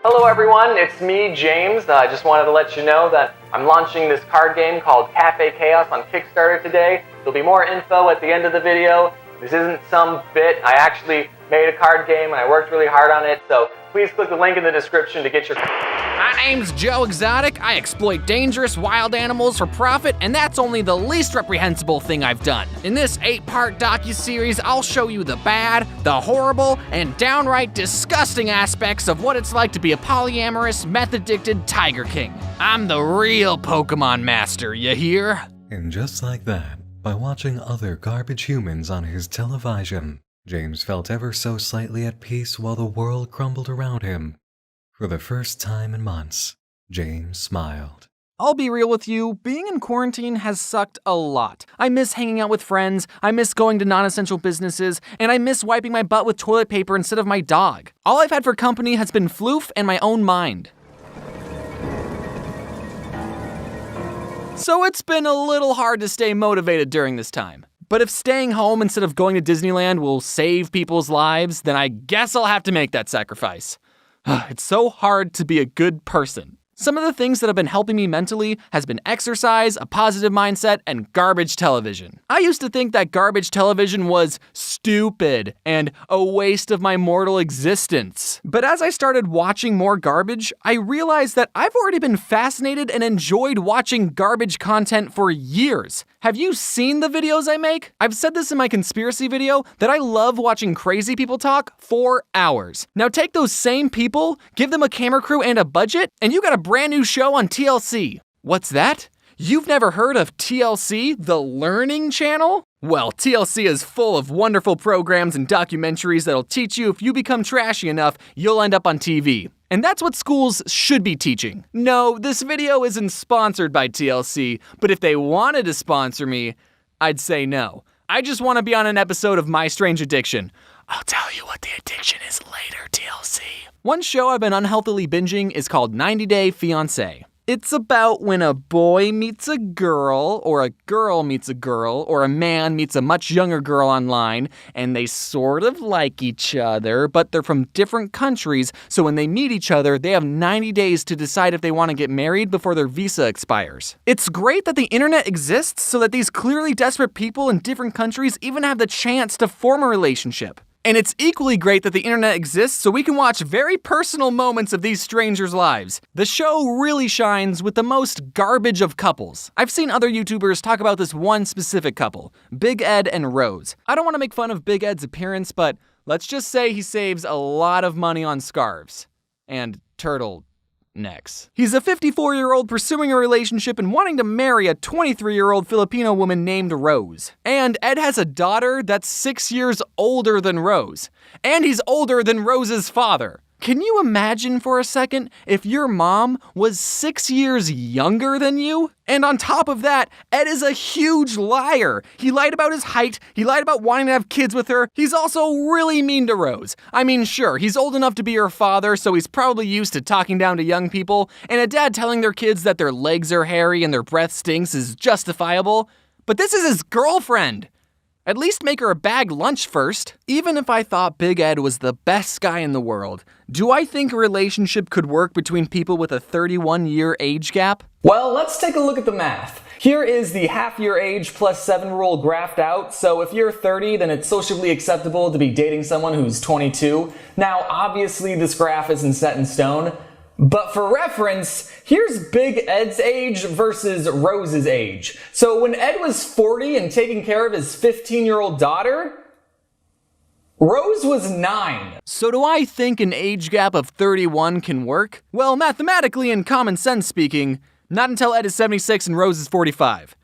Hello everyone, it's me, James. I just wanted to let you know that I'm launching this card game called Cafe Chaos on Kickstarter today. There'll be more info at the end of the video. This isn't some bit. I actually made a card game and I worked really hard on it, so please click the link in the description to get your... My name's Joe Exotic. I exploit dangerous wild animals for profit, and that's only the least reprehensible thing I've done. In this 8-part docuseries, I'll show you the bad, the horrible, and downright disgusting aspects of what it's like to be a polyamorous, meth-addicted Tiger King. I'm the real Pokemon master, you hear? And just like that, by watching other garbage humans on his television, James felt ever so slightly at peace while the world crumbled around him. For the first time in months, James smiled. I'll be real with you, being in quarantine has sucked a lot. I miss hanging out with friends, I miss going to non-essential businesses, and I miss wiping my butt with toilet paper instead of my dog. All I've had for company has been floof and my own mind. So it's been a little hard to stay motivated during this time. But if staying home instead of going to Disneyland will save people's lives, then I guess I'll have to make that sacrifice. It's so hard to be a good person. Some of the things that have been helping me mentally has been exercise, a positive mindset, and garbage television. I used to think that garbage television was stupid and a waste of my mortal existence. But as I started watching more garbage, I realized that I've already been fascinated and enjoyed watching garbage content for years. Have you seen the videos I make? I've said this in my conspiracy video that I love watching crazy people talk for hours. Now take those same people, give them a camera crew and a budget, and you got a brand new show on TLC. What's that? You've never heard of TLC, the Learning Channel? Well, TLC is full of wonderful programs and documentaries that'll teach you if you become trashy enough, you'll end up on TV. And that's what schools should be teaching. No, this video isn't sponsored by TLC, but if they wanted to sponsor me, I'd say no. I just want to be on an episode of My Strange Addiction. I'll tell you what the addiction is later, TLC. One show I've been unhealthily binging is called 90 Day Fiancé. It's about when a boy meets a girl meets a girl, or a man meets a much younger girl online, and they sort of like each other, but they're from different countries, so when they meet each other, they have 90 days to decide if they want to get married before their visa expires. It's great that the internet exists so that these clearly desperate people in different countries even have the chance to form a relationship. And it's equally great that the internet exists so we can watch very personal moments of these strangers' lives. The show really shines with the most garbage of couples. I've seen other YouTubers talk about this one specific couple, Big Ed and Rose. I don't want to make fun of Big Ed's appearance, but let's just say he saves a lot of money on scarves and turtle necks. He's a 54-year-old pursuing a relationship and wanting to marry a 23-year-old Filipino woman named Rose. And Ed has a daughter that's 6 years older than Rose. And he's older than Rose's father. Can you imagine for a second if your mom was 6 years younger than you? And on top of that, Ed is a huge liar. He lied about his height, he lied about wanting to have kids with her. He's also really mean to Rose. I mean, sure, he's old enough to be her father, so he's probably used to talking down to young people, and a dad telling their kids that their legs are hairy and their breath stinks is justifiable. But this is his girlfriend. At least make her a bag lunch first. Even if I thought Big Ed was the best guy in the world, do I think a relationship could work between people with a 31-year age gap? Well, let's take a look at the math. Here is the half-year age plus 7 rule graphed out, so if you're 30, then it's socially acceptable to be dating someone who's 22. Now, obviously this graph isn't set in stone, but for reference, here's Big Ed's age versus Rose's age. So when Ed was 40 and taking care of his 15-year-old daughter, Rose was 9. So do I think an age gap of 31 can work? Well, mathematically and common sense speaking, not until Ed is 76 and Rose is 45.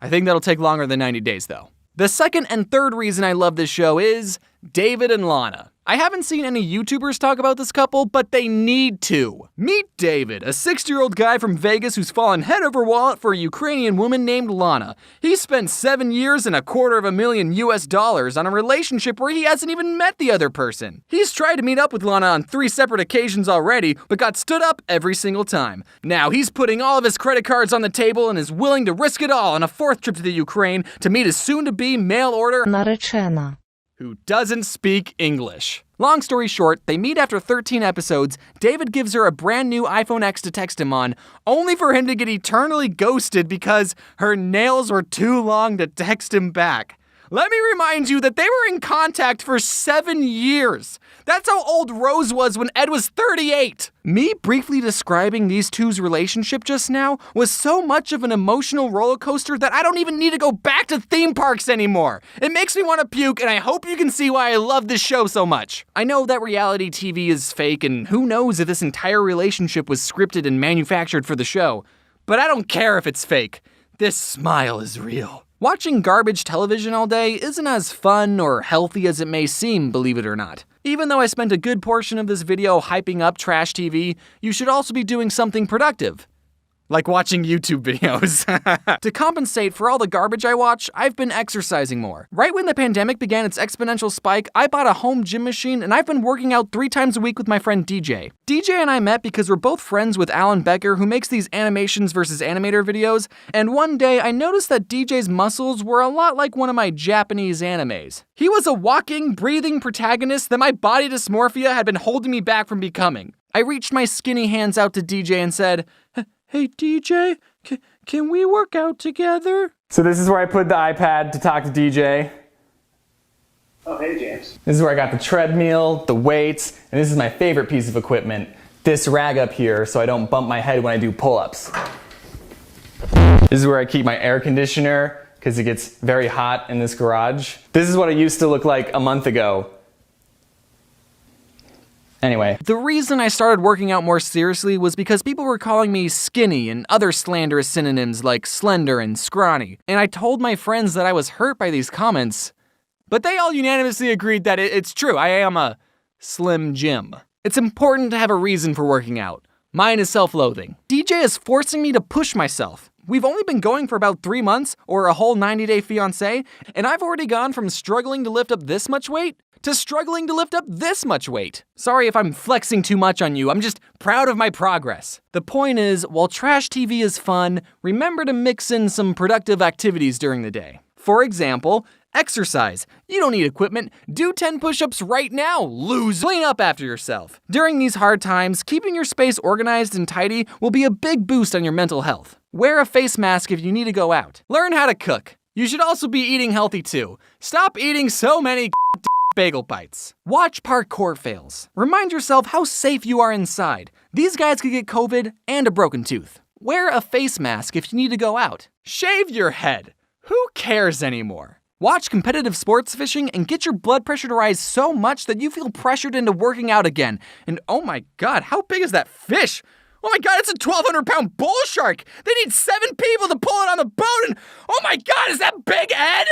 I think that'll take longer than 90 days though. The second and third reason I love this show is David and Lana. I haven't seen any YouTubers talk about this couple, but they need to. Meet David, a 60-year-old guy from Vegas who's fallen head over wallet for a Ukrainian woman named Lana. He spent 7 years and $250,000 on a relationship where he hasn't even met the other person. He's tried to meet up with Lana on 3 separate occasions already, but got stood up every single time. Now he's putting all of his credit cards on the table and is willing to risk it all on a 4th trip to the Ukraine to meet his soon-to-be mail-order наречена. who doesn't speak English. Long story short, they meet after 13 episodes, David gives her a brand new iPhone X to text him on, only for him to get eternally ghosted because her nails were too long to text him back. Let me remind you that they were in contact for 7 years. That's how old Rose was when Ed was 38. Me briefly describing these two's relationship just now was so much of an emotional roller coaster that I don't even need to go back to theme parks anymore. It makes me want to puke, and I hope you can see why I love this show so much. I know that reality TV is fake, and who knows if this entire relationship was scripted and manufactured for the show. But I don't care if it's fake. This smile is real. Watching garbage television all day isn't as fun or healthy as it may seem, believe it or not. Even though I spent a good portion of this video hyping up trash TV, you should also be doing something productive. Like watching YouTube videos. To compensate for all the garbage I watch, I've been exercising more. Right when the pandemic began its exponential spike, I bought a home gym machine and I've been working out 3 times a week with my friend DJ. DJ and I met because we're both friends with Alan Becker, who makes these animations versus animator videos, and one day I noticed that DJ's muscles were a lot like one of my Japanese animes. He was a walking, breathing protagonist that my body dysmorphia had been holding me back from becoming. I reached my skinny hands out to DJ and said, "Hey DJ, can we work out together?" So this is where I put the iPad to talk to DJ. Oh, hey James. This is where I got the treadmill, the weights, and this is my favorite piece of equipment, this rag up here so I don't bump my head when I do pull-ups. This is where I keep my air conditioner because it gets very hot in this garage. This is what it used to look like a month ago. Anyway. The reason I started working out more seriously was because people were calling me skinny and other slanderous synonyms like slender and scrawny, and I told my friends that I was hurt by these comments, but they all unanimously agreed that it's true, I am a Slim Jim. It's important to have a reason for working out. Mine is self-loathing. DJ is forcing me to push myself. We've only been going for about 3 months, or a whole 90-day fiancé, and I've already gone from struggling to lift up this much weight to struggling to lift up this much weight. Sorry if I'm flexing too much on you, I'm just proud of my progress. The point is, while trash TV is fun, remember to mix in some productive activities during the day. For example, exercise. You don't need equipment. Do 10 push-ups right now, lose. Clean up after yourself. During these hard times, keeping your space organized and tidy will be a big boost on your mental health. Wear a face mask if you need to go out. Learn how to cook. You should also be eating healthy too. Stop eating so many bagel bites. Watch parkour fails. Remind yourself how safe you are inside. These guys could get COVID and a broken tooth. Wear a face mask if you need to go out. Shave your head. Who cares anymore? Watch competitive sports fishing and get your blood pressure to rise so much that you feel pressured into working out again. And oh my god, how big is that fish? Oh my god, it's a 1,200-pound bull shark! They need 7 people to pull it on the boat and oh my god, is that Big Ed?